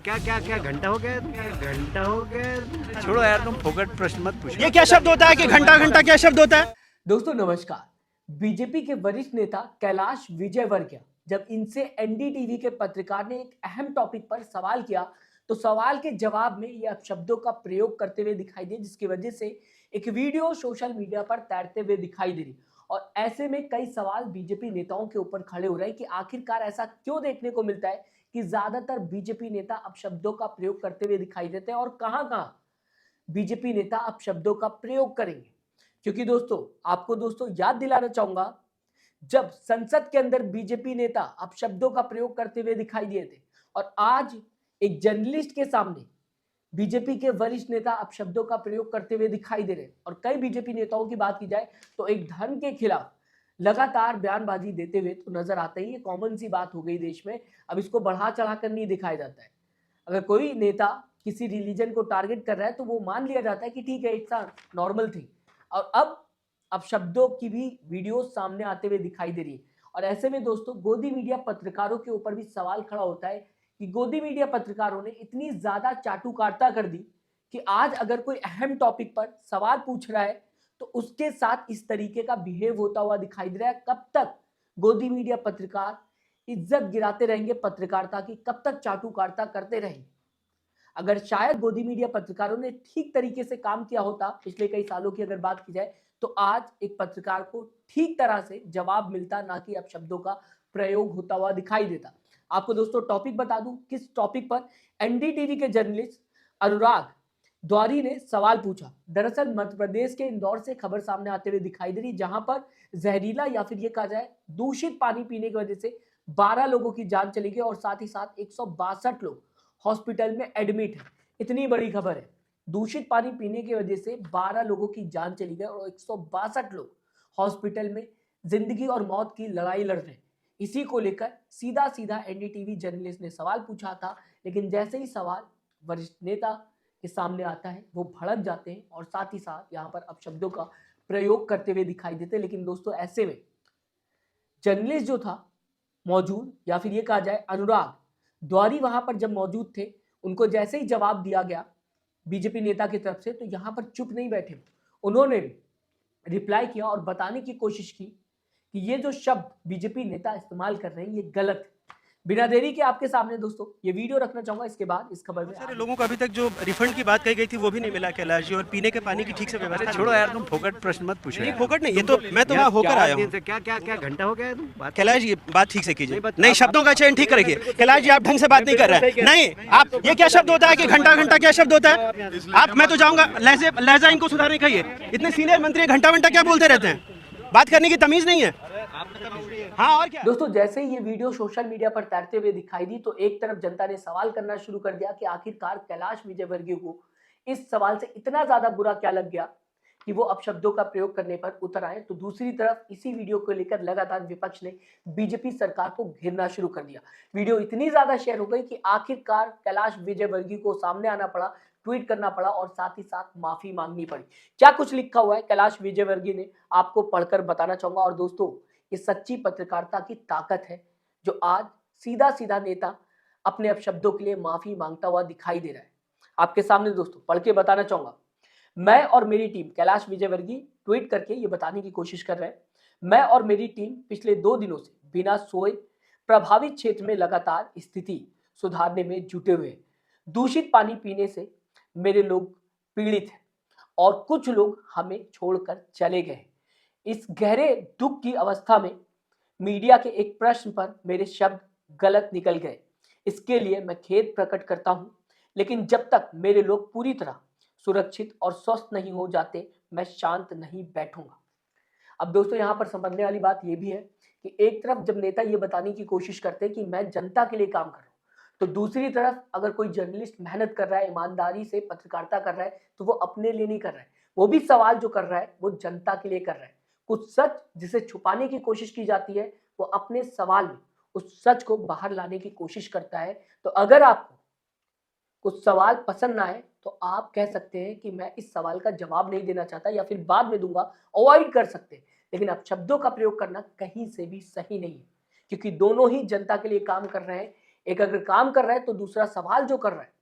क्या क्या क्या घंटा हो गया? घंटा हो गया? छोड़ो यार, तुम फोकट प्रश्न मत पूछो। ये क्या शब्द होता है कि घंटा घंटा क्या शब्द होता है? दोस्तों नमस्कार। बीजेपी के वरिष्ठ नेता कैलाश विजयवर्गीय, जब इनसे एनडीटीवी के पत्रकार ने एक अहम टॉपिक पर सवाल किया तो सवाल के जवाब में ये अपशब्दों का प्रयोग करते हुए दिखाई दिए, जिसकी वजह से एक वीडियो सोशल मीडिया पर तैरते हुए दिखाई दे रही। और ऐसे में कई सवाल बीजेपी नेताओं के ऊपर खड़े हो रहे हैं कि आखिरकार ऐसा क्यों देखने को मिलता है कि ज्यादातर बीजेपी नेता अपशब्दों का प्रयोग करते हुए दिखाई देते हैं और कहां-कहां बीजेपी नेता अपशब्दों का प्रयोग करेंगे। क्योंकि दोस्तों याद दिलाना चाहूंगा, जब संसद के अंदर बीजेपी नेता अपशब्दों का प्रयोग करते हुए दिखाई दिए थे और आज एक जर्नलिस्ट के सामने बीजेपी के वरिष्ठ नेता अपशब्दों का प्रयोग करते हुए दिखाई दे रहे हैं। और कई बीजेपी नेताओं की बात की जाए तो एक धर्म के खिलाफ लगातार बयानबाजी देते हुए तो नजर आते ही। ये कॉमन सी बात हो गई देश में, अब इसको बढ़ा चढ़ाकर नहीं दिखाया जाता है। अगर कोई नेता किसी रिलीजन को टारगेट कर रहा है तो वो मान लिया जाता है कि ठीक है, इट्स अ नॉर्मल थिंग। और अब शब्दों की भी वीडियो सामने आते हुए दिखाई दे रही है। और ऐसे में दोस्तों गोदी मीडिया पत्रकारों के ऊपर भी सवाल खड़ा होता है कि गोदी मीडिया पत्रकारों ने इतनी ज्यादा चाटुकारिता कर दी कि आज अगर कोई अहम टॉपिक पर सवाल पूछ रहा है तो उसके साथ इस तरीके का बिहेव होता हुआ दिखाई दे रहा है। कब तक गोदी मीडिया पत्रकार इज्जत गिराते रहेंगे पत्रकारिता की? कब तक चाटुकारिता करते रहेंगे? अगर शायद गोदी मीडिया पत्रकारों ने ठीक तरीके से काम किया होता पिछले कई सालों की अगर बात की जाए तो आज एक पत्रकार को ठीक तरह से जवाब मिलता, ना कि अपशब्दों का प्रयोग होता हुआ दिखाई देता। आपको दोस्तों टॉपिक बता दूं किस टॉपिक पर एनडीटीवी के जर्नलिस्ट अनुराग द्वारी ने सवाल पूछा। दरअसल मध्य प्रदेश के इंदौर से खबर सामने आते हुए दिखाई दे रही, जहां पर जहरीला या फिर ये कहा जाए दूषित पानी पीने की वजह से 12 लोगों की जान चली गई और साथ ही साथ 162 लोग हॉस्पिटल में एडमिट है। इतनी बड़ी खबर है, दूषित पानी पीने की वजह से 12 लोगों की जान चली गई और 162 लोग हॉस्पिटल में जिंदगी और मौत की लड़ाई लड़ रहे हैं। इसी को लेकर सीधा सीधा एनडीटीवी जर्नलिस्ट ने सवाल पूछा था, लेकिन जैसे ही सवाल वरिष्ठ नेता के सामने आता है वो भड़क जाते हैं और साथ ही साथ यहाँ पर अपशब्दों का प्रयोग करते हुए दिखाई देते हैं। लेकिन दोस्तों ऐसे में जर्नलिस्ट जो था मौजूद, या फिर ये कहा जाए अनुराग द्वारी वहां पर जब मौजूद थे, उनको जैसे ही जवाब दिया गया बीजेपी नेता की तरफ से तो यहां पर चुप नहीं बैठे, उन्होंने भी रिप्लाई किया और बताने की कोशिश की कि ये जो शब्द बीजेपी नेता इस्तेमाल कर रहे हैं ये गलत है। बिना देरी के आपके सामने दोस्तों ये वीडियो रखना चाहूंगा, इसके बाद इस खबर में सारे लोगों को अभी तक जो रिफंड की बात कही गई थी वो भी नहीं मिला कैलाश जी, और पीने के पानी की ठीक से व्यवस्था। छोड़ो यार, तुम फोकट प्रश्न मत पूछो। नहीं फोकट नहीं, ये तो मैं तो वहाँ होकर आया हूँ। क्या क्या क्या घंटा हो गया? बात कैलाश जी बात ठीक से कीजिए, नहीं शब्दों का चयन ठीक करिए। कैलाश जी आप ढंग से बात नहीं कर रहे हैं। नहीं आप, ये क्या शब्द होता है कि घंटा घंटा क्या शब्द होता है? आप, मैं तो जाऊंगा, लहजा इनको सुधारने कहिए। इतने सीनियर मंत्री घंटा घंटा क्या बोलते रहते हैं? बात करने की तमीज नहीं है। हाँ और क्या दोस्तों, जैसे ही ये वीडियो सोशल मीडिया पर तैरते हुए दिखाई दी तो एक तरफ जनता ने सवाल करना शुरू कर दिया कि आखिरकार कैलाश विजयवर्गीय को इस सवाल से इतना ज्यादा बुरा क्या लग गया कि वो अपशब्दों का प्रयोग करने पर उतर आए। तो दूसरी तरफ इसी वीडियो को लेकर लगातार विपक्ष ने बीजेपी सरकार को घेरना शुरू कर दिया। वीडियो इतनी ज्यादा शेयर हो गई कि आखिरकार कैलाश विजयवर्गीय को सामने आना पड़ा, ट्वीट करना पड़ा और साथ ही साथ माफी मांगनी पड़ी। क्या कुछ लिखा हुआ है कैलाश विजयवर्गीय ने, आपको पढ़कर बताना चाहूंगा। और दोस्तों ये सच्ची पत्रकारिता की ताकत है जो आज सीधा सीधा नेता अपने अपशब्दों के लिए माफी मांगता हुआ दिखाई दे रहा है। आपके सामने दोस्तों पढ़ के बताना चाहूंगा। मैं और मेरी टीम, कैलाश विजयवर्गीय ट्वीट करके ये बताने की कोशिश कर रहे हैं, मैं और मेरी टीम पिछले 2 दिनों से बिना सोए प्रभावित क्षेत्र में लगातार स्थिति सुधारने में जुटे हुए हैं। दूषित पानी पीने से मेरे लोग पीड़ित हैं और कुछ लोग हमें छोड़कर चले गए। इस गहरे दुख की अवस्था में मीडिया के एक प्रश्न पर मेरे शब्द गलत निकल गए, इसके लिए मैं खेद प्रकट करता हूं। लेकिन जब तक मेरे लोग पूरी तरह सुरक्षित और स्वस्थ नहीं हो जाते मैं शांत नहीं बैठूंगा। अब दोस्तों यहाँ पर समझने वाली बात यह भी है कि एक तरफ जब नेता ये बताने की कोशिश करते हैं कि मैं जनता के लिए काम कर रहा हूं, तो दूसरी तरफ अगर कोई जर्नलिस्ट मेहनत कर रहा है, ईमानदारी से पत्रकारिता कर रहा है, तो वो अपने लिए नहीं कर रहा है, वो भी सवाल जो कर रहा है वो जनता के लिए कर रहा है। कुछ सच जिसे छुपाने की कोशिश की जाती है वो अपने सवाल में उस सच को बाहर लाने की कोशिश करता है। तो अगर आपको कुछ सवाल पसंद ना आए तो आप कह सकते हैं कि मैं इस सवाल का जवाब नहीं देना चाहता या फिर बाद में दूंगा, अवॉइड कर सकते हैं। लेकिन अब शब्दों का प्रयोग करना कहीं से भी सही नहीं है, क्योंकि दोनों ही जनता के लिए काम कर रहे हैं। एक अगर काम कर रहा है तो दूसरा सवाल जो कर रहा है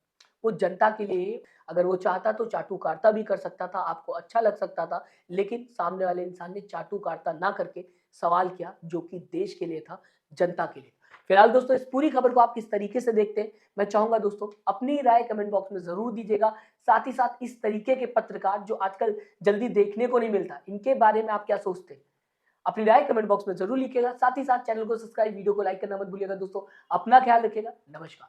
वो जनता के लिए, अगर वो चाहता तो चाटुकारिता भी कर सकता था, आपको अच्छा लग सकता था, लेकिन सामने वाले इंसान ने चाटुकारिता ना करके सवाल किया जो कि देश के लिए था, जनता के लिए। फिलहाल दोस्तों इस पूरी खबर को आप किस तरीके से देखते हैं, मैं चाहूंगा दोस्तों अपनी राय कमेंट बॉक्स में जरूर दीजिएगा। साथ ही साथ इस तरीके के पत्रकार जो आजकल जल्दी देखने को नहीं मिलता, इनके बारे में आप क्या सोचते हैं, अपनी राय कमेंट बॉक्स में जरूर लिखिएगा। साथ ही साथ चैनल को सब्सक्राइब, वीडियो को लाइक करना मत भूलिएगा दोस्तों। अपना ख्याल रखिएगा। नमस्कार।